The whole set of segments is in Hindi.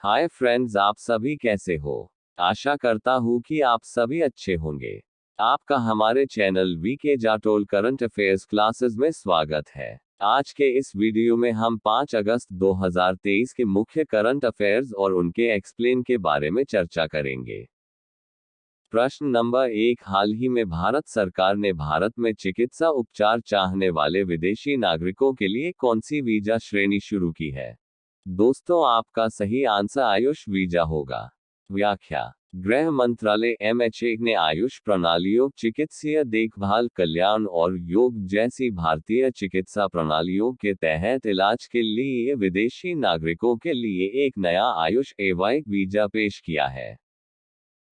हाय फ्रेंड्स, आप सभी कैसे हो। आशा करता हूँ कि आप सभी अच्छे होंगे। आपका हमारे channel V K Jatol current affairs classes में स्वागत है। आज के इस वीडियो में हम 5 अगस्त 2023 के मुख्य करंट अफेयर्स और उनके एक्सप्लेन के बारे में चर्चा करेंगे। प्रश्न नंबर 1, हाल ही में भारत सरकार ने भारत में चिकित्सा उपचार चाहने वाले विदेशी नागरिकों के लिए कौन सी वीजा श्रेणी शुरू की है। दोस्तों, आपका सही आंसर आयुष वीजा होगा। व्याख्या। गृह मंत्रालय MHA ने आयुष प्रणालियों, चिकित्सीय देखभाल, कल्याण और योग जैसी भारतीय चिकित्सा प्रणालियों के तहत इलाज के लिए विदेशी नागरिकों के लिए एक नया आयुष एवाई वीजा पेश किया है।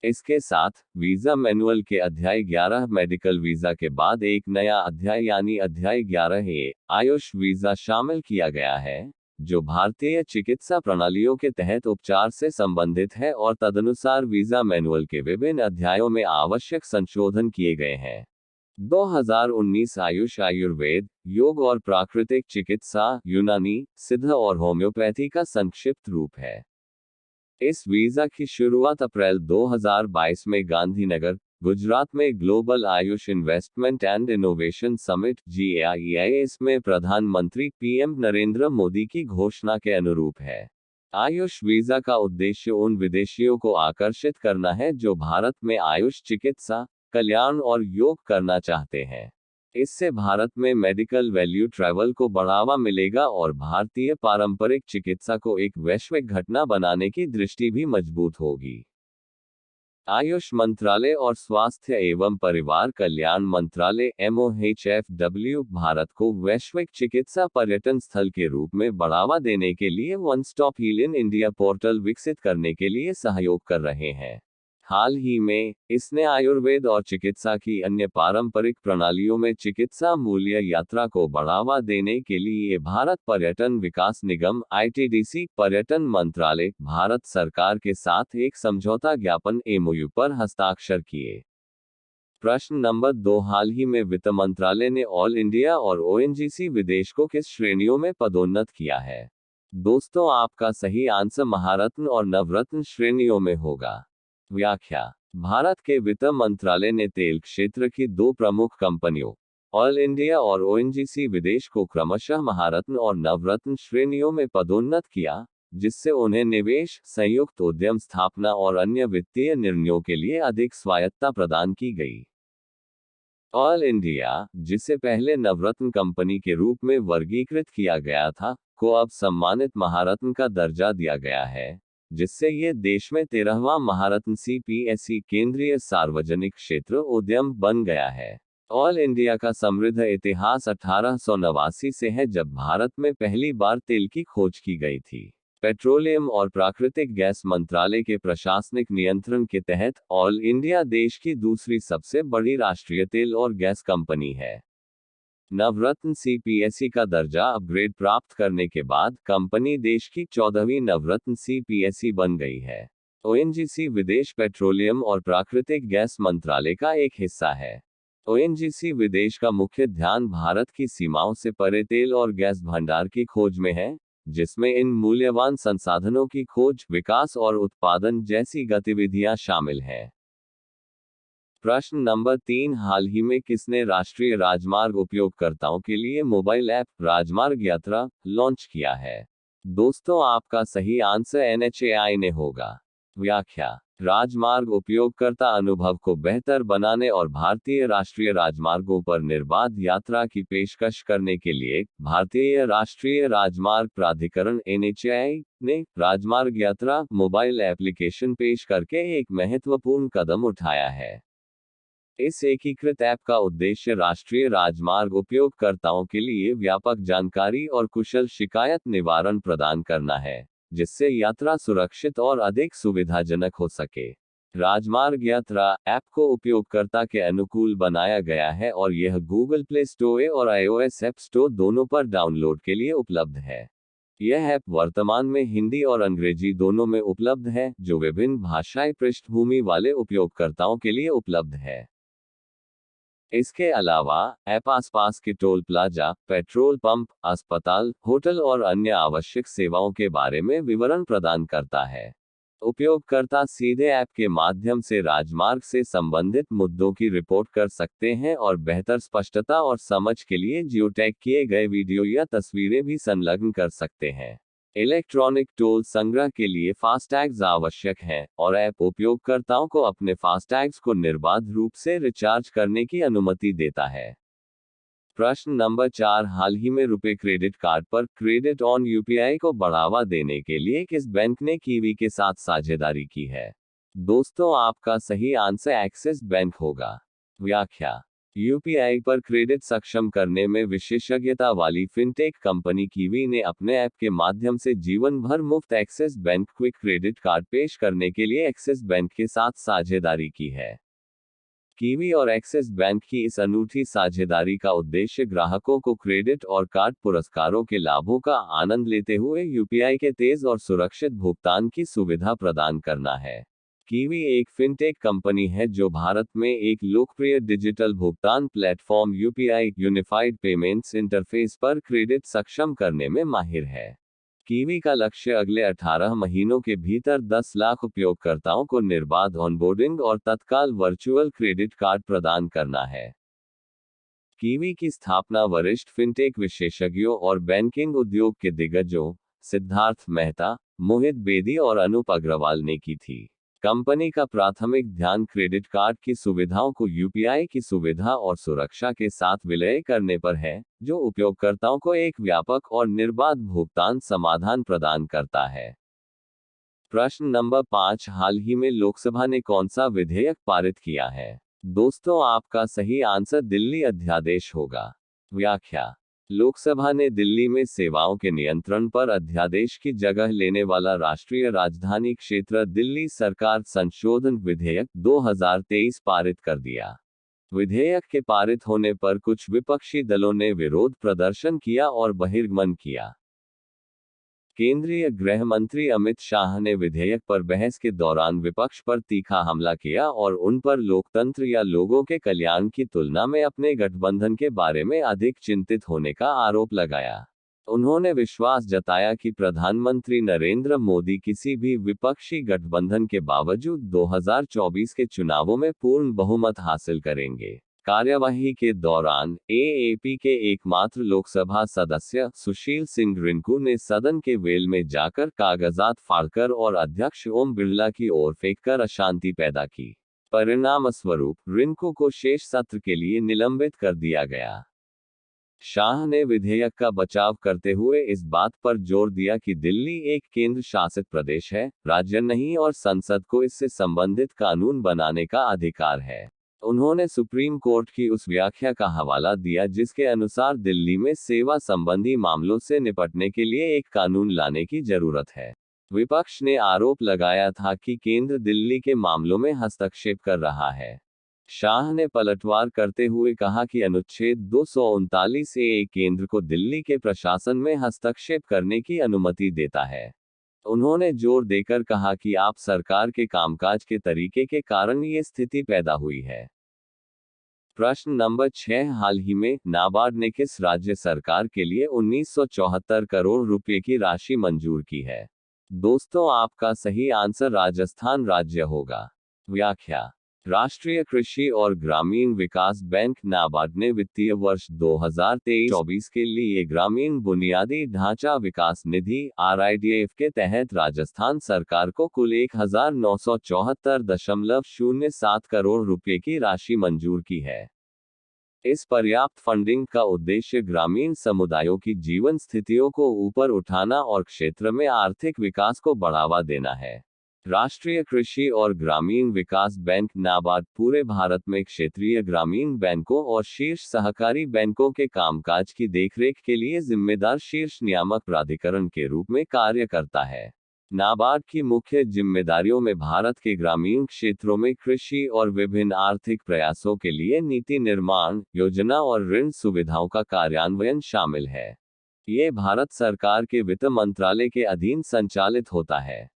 इसके साथ वीजा मैनुअल के अध्याय 11 मेडिकल वीजा के बाद एक नया अध्याय यानी अध्याय 11A आयुष वीजा शामिल किया गया है, जो भारतीय चिकित्सा प्रणालियों के तहत उपचार से संबंधित है और तदनुसार वीजा मैनुअल के विभिन्न अध्यायों में आवश्यक संशोधन किए गए हैं। 2019 आयुष आयुर्वेद, योग और प्राकृतिक चिकित्सा, यूनानी, सिद्ध और होम्योपैथी का संक्षिप्त रूप है। इस वीजा की शुरुआत अप्रैल 2022 में गांधीनगर, गुजरात में global Ayush investment and innovation summit GAIS में प्रधानमंत्री PM नरेंद्र मोदी की घोषणा के अनुरूप है। आयुष वीजा का उद्देश्य उन विदेशियों को आकर्षित करना है जो भारत में आयुष चिकित्सा, कल्याण और योग करना चाहते हैं। इससे भारत में मेडिकल वैल्यू ट्रैवल को बढ़ावा मिलेगा और भारतीय पारंपरिक चिकित्सा को एक वैश्विक घटना बनाने की दृष्टि भी मजबूत होगी। आयुष मंत्रालय और स्वास्थ्य एवं परिवार कल्याण मंत्रालय MOHFW भारत को वैश्विक चिकित्सा पर्यटन स्थल के रूप में बढ़ावा देने के लिए one stop heal in India portal विकसित करने के लिए सहयोग कर रहे हैं। हाल ही में, इसने आयुर्वेद और चिकित्सा की अन्य पारंपरिक प्रणालियों में चिकित्सा मूल्य यात्रा को बढ़ावा देने के लिए भारत पर्यटन विकास निगम ITDC, पर्यटन मंत्रालय, भारत सरकार के साथ एक समझौता ज्ञापन MOU पर हस्ताक्षर किए। प्रश्न नंबर 2, हाल ही में वित्त मंत्रालय ने ऑल इंडिया और ONGC विदेश को किस श्रेणियों में पदोन्नत किया है। दोस्तों, आपका सही आंसर महारत्न और नवरत्न श्रेणियों में होगा। व्याख्या। भारत के वित्त मंत्रालय ने तेल क्षेत्र की 2 प्रमुख कंपनियों, ऑल इंडिया और ONGC विदेश को क्रमशः महारत्न और नवरत्न श्रेणियों में पदोन्नत किया, जिससे उन्हें निवेश, संयुक्त उद्यम स्थापना और अन्य वित्तीय निर्णयों के लिए अधिक स्वायत्तता प्रदान की गई। ऑल इंडिया, जिसे पहले नवरत्न कंपनी के रूप में वर्गीकृत किया गया था, को अब सम्मानित महारत्न का दर्जा दिया गया है, जिससे ये देश में 13वां महारत्न CPSE केंद्रीय सार्वजनिक क्षेत्र उद्यम बन गया है। ऑल इंडिया का समृद्ध इतिहास 1889 से है, जब भारत में पहली बार तेल की खोज की गई थी। पेट्रोलियम और प्राकृतिक गैस मंत्रालय के प्रशासनिक नियंत्रण के तहत ऑल इंडिया देश की दूसरी सबसे बड़ी राष्ट्रीय तेल और गैस कंपनी है। नवरत्न CPSE का दर्जा अपग्रेड प्राप्त करने के बाद कंपनी देश की 14वीं नवरत्न CPSE बन गई है। ONGC विदेश पेट्रोलियम और प्राकृतिक गैस मंत्रालय का एक हिस्सा है। ONGC विदेश का मुख्य ध्यान भारत की सीमाओं से परे तेल और गैस भंडार की खोज में है, जिसमें इन मूल्यवान संसाधनों की खोज, विकास और उत्पादन जैसी गतिविधियां शामिल हैं। प्रश्न नंबर 3, हाल ही में किसने राष्ट्रीय राजमार्ग उपयोगकर्ताओं के लिए मोबाइल ऐप राजमार्ग यात्रा लॉन्च किया है। दोस्तों, आपका सही आंसर NHAI ने होगा। व्याख्या। राजमार्ग उपयोगकर्ता अनुभव को बेहतर बनाने और भारतीय राष्ट्रीय राजमार्गों पर निर्बाध यात्रा की पेशकश करने के लिए भारतीय राष्ट्रीय राजमार्ग प्राधिकरण NHAI ने राजमार्ग यात्रा मोबाइल एप्लीकेशन पेश करके एक महत्वपूर्ण कदम उठाया है। इस एकीकृत ऐप का उद्देश्य राष्ट्रीय राजमार्ग उपयोगकर्ताओं के लिए व्यापक जानकारी और कुशल शिकायत निवारण प्रदान करना है, जिससे यात्रा सुरक्षित और अधिक सुविधाजनक हो सके। राजमार्ग यात्रा ऐप को उपयोगकर्ता के अनुकूल बनाया गया है और यह गूगल प्ले स्टोर और iOS ऐप स्टोर दोनों पर डाउनलोड के लिए उपलब्ध है। यह ऐप वर्तमान में हिंदी और अंग्रेजी दोनों में उपलब्ध है, जो विभिन्न भाषाई पृष्ठभूमि वाले उपयोगकर्ताओं के लिए उपलब्ध है। इसके अलावा ऐप आसपास के टोल प्लाजा, पेट्रोल पंप, अस्पताल, होटल और अन्य आवश्यक सेवाओं के बारे में विवरण प्रदान करता है। उपयोगकर्ता सीधे ऐप के माध्यम से राजमार्ग से संबंधित मुद्दों की रिपोर्ट कर सकते हैं और बेहतर स्पष्टता और समझ के लिए जियोटैग किए गए वीडियो या तस्वीरें भी संलग्न कर सकते हैं। इलेक्ट्रॉनिक टोल संग्रह के लिए फास्टैग्स आवश्यक हैं, और ऐप उपयोगकर्ताओं को अपने फास्टैग्स को निर्बाध रूप से रिचार्ज करने की अनुमति देता है। प्रश्न नंबर 4, हाल ही में रुपे क्रेडिट कार्ड पर क्रेडिट ऑन यूपीआई को बढ़ावा देने के लिए किस बैंक ने कीवी के साथ साझेदारी की है? दोस्तों, आपका सही आंसर एक्सिस बैंक होगा। व्याख्या: यूपीआई पर क्रेडिट सक्षम करने में विशेषज्ञता वाली फिनटेक कंपनी कीवी ने अपने ऐप के माध्यम से जीवन भर मुफ्त axis bank quick credit card पेश करने के लिए एक्सिस बैंक के साथ साझेदारी की है। कीवी और एक्सिस बैंक की इस अनूठी साझेदारी का उद्देश्य ग्राहकों को क्रेडिट और कार्ड पुरस्कारों के लाभों का आनंद लेते हुए यूपीआई के तेज और सुरक्षित भुगतान की सुविधा प्रदान करना है। कीवी एक फिनटेक कंपनी है जो भारत में एक लोकप्रिय डिजिटल भुगतान platform UPI unified payments interface पर क्रेडिट सक्षम करने में माहिर है। कीवी का लक्ष्य अगले 18 महीनों के भीतर 10 लाख उपयोगकर्ताओं को निर्बाध ऑनबोर्डिंग और तत्काल वर्चुअल क्रेडिट कार्ड प्रदान करना है। कीवी की स्थापना वरिष्ठ फिनटेक विशेषज्ञों और बैंकिंग उद्योग के दिग्गजों सिद्धार्थ मेहता, मोहित बेदी और अनूप अग्रवाल ने की थी। कंपनी का प्राथमिक ध्यान क्रेडिट कार्ड की सुविधाओं को यूपीआई की सुविधा और सुरक्षा के साथ विलय करने पर है, जो उपयोगकर्ताओं को एक व्यापक और निर्बाध भुगतान समाधान प्रदान करता है। प्रश्न नंबर 5, हाल ही में लोकसभा ने कौन सा विधेयक पारित किया है? दोस्तों, आपका सही आंसर दिल्ली अध्यादेश होगा। व्याख्या: लोकसभा ने दिल्ली में सेवाओं के नियंत्रण पर अध्यादेश की जगह लेने वाला राष्ट्रीय राजधानी क्षेत्र दिल्ली सरकार संशोधन विधेयक 2023 पारित कर दिया। विधेयक के पारित होने पर कुछ विपक्षी दलों ने विरोध प्रदर्शन किया और बहिर्गमन किया। केंद्रीय गृह मंत्री अमित शाह ने विधेयक पर बहस के दौरान विपक्ष पर तीखा हमला किया और उन पर लोकतंत्र या लोगों के कल्याण की तुलना में अपने गठबंधन के बारे में अधिक चिंतित होने का आरोप लगाया। उन्होंने विश्वास जताया कि प्रधानमंत्री नरेंद्र मोदी किसी भी विपक्षी गठबंधन के बावजूद 2024 के चुनावों में पूर्ण बहुमत हासिल करेंगे। कार्यवाही के दौरान एएपी के एकमात्र लोकसभा सदस्य सुशील सिंह रिंकू ने सदन के वेल में जाकर कागजात फाड़कर और अध्यक्ष ओम बिरला की ओर फेंककर अशांति पैदा की। परिणामस्वरूप रिंकू को शेष सत्र के लिए निलंबित कर दिया गया। शाह ने विधेयक का बचाव करते हुए इस बात पर जोर दिया कि दिल्ली एक केंद्र शासित प्रदेश है, राज्य नहीं, और संसद को इससे संबंधित कानून बनाने का अधिकार है। उन्होंने सुप्रीम कोर्ट की उस व्याख्या का हवाला दिया जिसके अनुसार दिल्ली में सेवा संबंधी मामलों से निपटने के लिए एक कानून लाने की जरूरत है। विपक्ष ने आरोप लगाया था कि केंद्र दिल्ली के मामलों में हस्तक्षेप कर रहा है। शाह ने पलटवार करते हुए कहा कि अनुच्छेद 239 ए केंद्र को दिल्ली के प्रशासन में हस्तक्षेप करने की अनुमति देता है। उन्होंने जोर देकर कहा कि आप सरकार के कामकाज के तरीके के कारण ये स्थिति पैदा हुई है। प्रश्न नंबर 6, हाल ही में नाबार्ड ने किस राज्य सरकार के लिए 1974 करोड़ रुपए की राशि मंजूर की है? दोस्तों, आपका सही आंसर राजस्थान राज्य होगा। व्याख्या: राष्ट्रीय कृषि और ग्रामीण विकास बैंक नाबार्ड ने वित्तीय वर्ष 2023-24 के लिए ग्रामीण बुनियादी ढांचा विकास निधि RIDF के तहत राजस्थान सरकार को कुल 1974.07 करोड़ रुपए की राशि मंजूर की है। इस पर्याप्त फंडिंग का उद्देश्य ग्रामीण समुदायों की जीवन स्थितियों को ऊपर उठाना और क्षेत्र में आर्थिक विकास को बढ़ावा देना है। राष्ट्रीय कृषि और ग्रामीण विकास बैंक नाबार्ड पूरे भारत में क्षेत्रीय ग्रामीण बैंकों और शीर्ष सहकारी बैंकों के कामकाज की देखरेख के लिए जिम्मेदार शीर्ष नियामक प्राधिकरण के रूप में कार्य करता है। नाबार्ड की मुख्य जिम्मेदारियों में भारत के ग्रामीण क्षेत्रों में कृषि और विभिन्न आर्थिक प्रयासों के लिए नीति निर्माण, योजना और ऋण सुविधाओं का कार्यान्वयन शामिल है। ये भारत सरकार के वित्त मंत्रालय के अधीन संचालित होता है।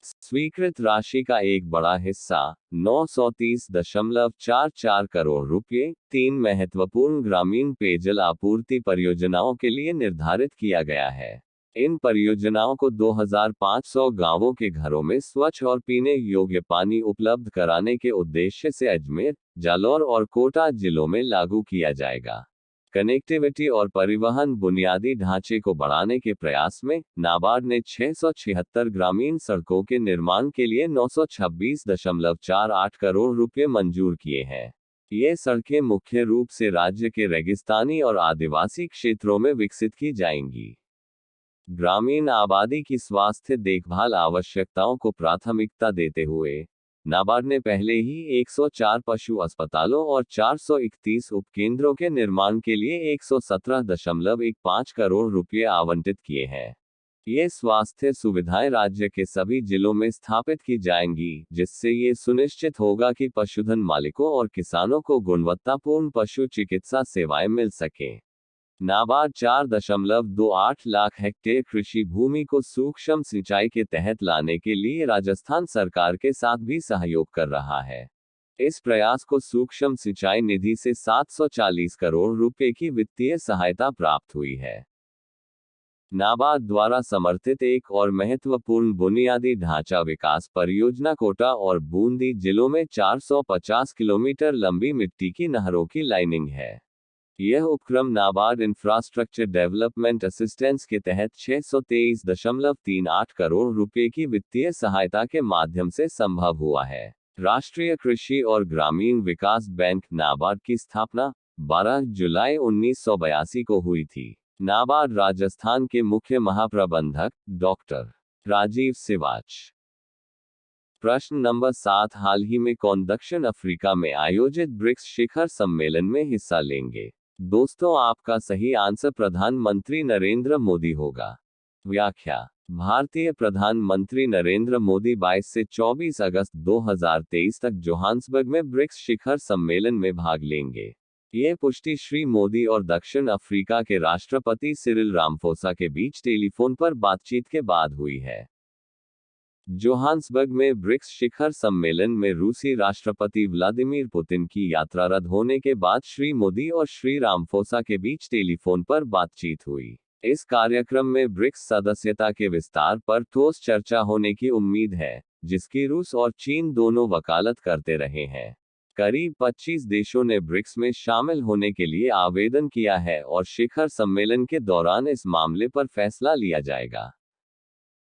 स्वीकृत राशि का एक बड़ा हिस्सा 930.44 करोड़ रुपये 3 महत्वपूर्ण ग्रामीण पेयजल आपूर्ति परियोजनाओं के लिए निर्धारित किया गया है। इन परियोजनाओं को 2500 गांवों के घरों में स्वच्छ और पीने योग्य पानी उपलब्ध कराने के उद्देश्य से अजमेर, जालौर और कोटा जिलों में लागू किया जाएगा। कनेक्टिविटी और परिवहन बुनियादी ढांचे को बढ़ाने के प्रयास में नाबार्ड ने 676 ग्रामीण सड़कों के निर्माण के लिए 926.48 करोड़ रुपए मंजूर किए हैं। ये सड़कें मुख्य रूप से राज्य के रेगिस्तानी और आदिवासी क्षेत्रों में विकसित की जाएंगी। ग्रामीण आबादी की स्वास्थ्य देखभाल आवश्यकताओं को प्राथमिकता देते हुए नाबार्ड ने पहले ही 104 पशु अस्पतालों और 431 उपकेंद्रों के निर्माण के लिए 117.15 करोड़ रुपये आवंटित किए हैं। ये स्वास्थ्य सुविधाएं राज्य के सभी जिलों में स्थापित की जाएंगी, जिससे ये सुनिश्चित होगा कि पशुधन मालिकों और किसानों को गुणवत्तापूर्ण पशु चिकित्सा सेवाएं मिल सकें। नाबार्ड 4.28 लाख हेक्टेयर कृषि भूमि को सूक्ष्म सिंचाई के तहत लाने के लिए राजस्थान सरकार के साथ भी सहयोग कर रहा है। इस प्रयास को सूक्ष्म सिंचाई निधि से 740 करोड़ रुपए की वित्तीय सहायता प्राप्त हुई है। नाबार्ड द्वारा समर्थित एक और महत्वपूर्ण बुनियादी ढांचा विकास परियोजना कोटा और बूंदी जिलों में 450 किलोमीटर लंबी मिट्टी की नहरों की लाइनिंग है। यह उपक्रम नाबार्ड इंफ्रास्ट्रक्चर डेवलपमेंट असिस्टेंस के तहत 623.38 करोड़ रुपए की वित्तीय सहायता के माध्यम से संभव हुआ है। राष्ट्रीय कृषि और ग्रामीण विकास बैंक नाबार्ड की स्थापना 12 जुलाई 1982 को हुई थी। नाबार्ड राजस्थान के मुख्य महाप्रबंधक डॉक्टर राजीव सिवाच। प्रश्न नंबर 7, हाल ही में कौन दक्षिण अफ्रीका में आयोजित ब्रिक्स शिखर सम्मेलन में हिस्सा लेंगे? दोस्तों, आपका सही आंसर प्रधानमंत्री नरेंद्र मोदी होगा। व्याख्या: भारतीय प्रधानमंत्री नरेंद्र मोदी 22 से 24 अगस्त 2023 तक जोहान्सबर्ग में ब्रिक्स शिखर सम्मेलन में भाग लेंगे। ये पुष्टि श्री मोदी और दक्षिण अफ्रीका के राष्ट्रपति सिरिल रामफोसा के बीच टेलीफोन पर बातचीत के बाद हुई है। जोहान्सबर्ग में ब्रिक्स शिखर सम्मेलन में रूसी राष्ट्रपति व्लादिमीर पुतिन की यात्रा रद्द होने के बाद श्री मोदी और श्री रामफोसा के बीच टेलीफोन पर बातचीत हुई। इस कार्यक्रम में ब्रिक्स सदस्यता के विस्तार पर ठोस चर्चा होने की उम्मीद है, जिसकी रूस और चीन दोनों वकालत करते रहे हैं। करीब 25 देशों ने ब्रिक्स में शामिल होने के लिए आवेदन किया है और शिखर सम्मेलन के दौरान इस मामले पर फैसला लिया जाएगा।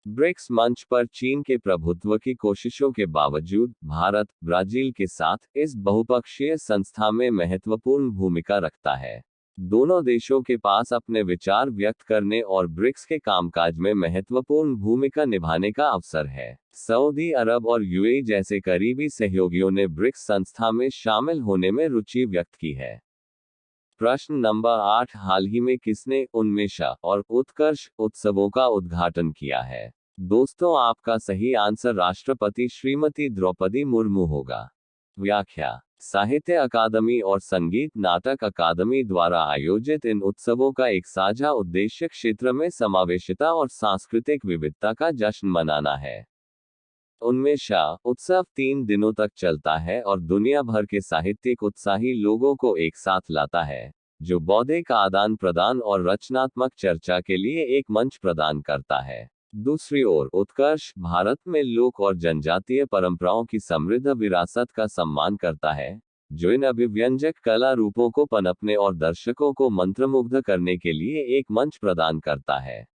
ब्रिक्स मंच पर चीन के प्रभुत्व की कोशिशों के बावजूद भारत, ब्राजील के साथ इस बहुपक्षीय संस्था में महत्वपूर्ण भूमिका रखता है। दोनों देशों के पास अपने विचार व्यक्त करने और ब्रिक्स के कामकाज में महत्वपूर्ण भूमिका निभाने का अवसर है। सऊदी अरब और यूएई जैसे करीबी सहयोगियों ने ब्रिक्स संस्था में शामिल होने में रुचि व्यक्त की है। प्रश्न नंबर 8, हाल ही में किसने उन्मेषा और उत्कर्ष उत्सवों का उद्घाटन किया है? दोस्तों, आपका सही आंसर राष्ट्रपति श्रीमती द्रौपदी मुर्मू होगा। व्याख्या: साहित्य अकादमी और संगीत नाटक अकादमी द्वारा आयोजित इन उत्सवों का एक साझा उद्देश्य क्षेत्र में समावेशिता और सांस्कृतिक विविधता का जश्न मनाना है। उन्मेषा उत्सव 3 दिनों तक चलता है और दुनिया भर के साहित्यिक उत्साही लोगों को एक साथ लाता है, जो बौद्धिक आदान प्रदान और रचनात्मक चर्चा के लिए एक मंच प्रदान करता है। दूसरी ओर उत्कर्ष भारत में लोक और जनजातीय परंपराओं की समृद्ध विरासत का सम्मान करता है, जो इन अभिव्यंजक कला रूपों को पनपने और दर्शकों को मंत्रमुग्ध करने के लिए एक मंच प्रदान करता है।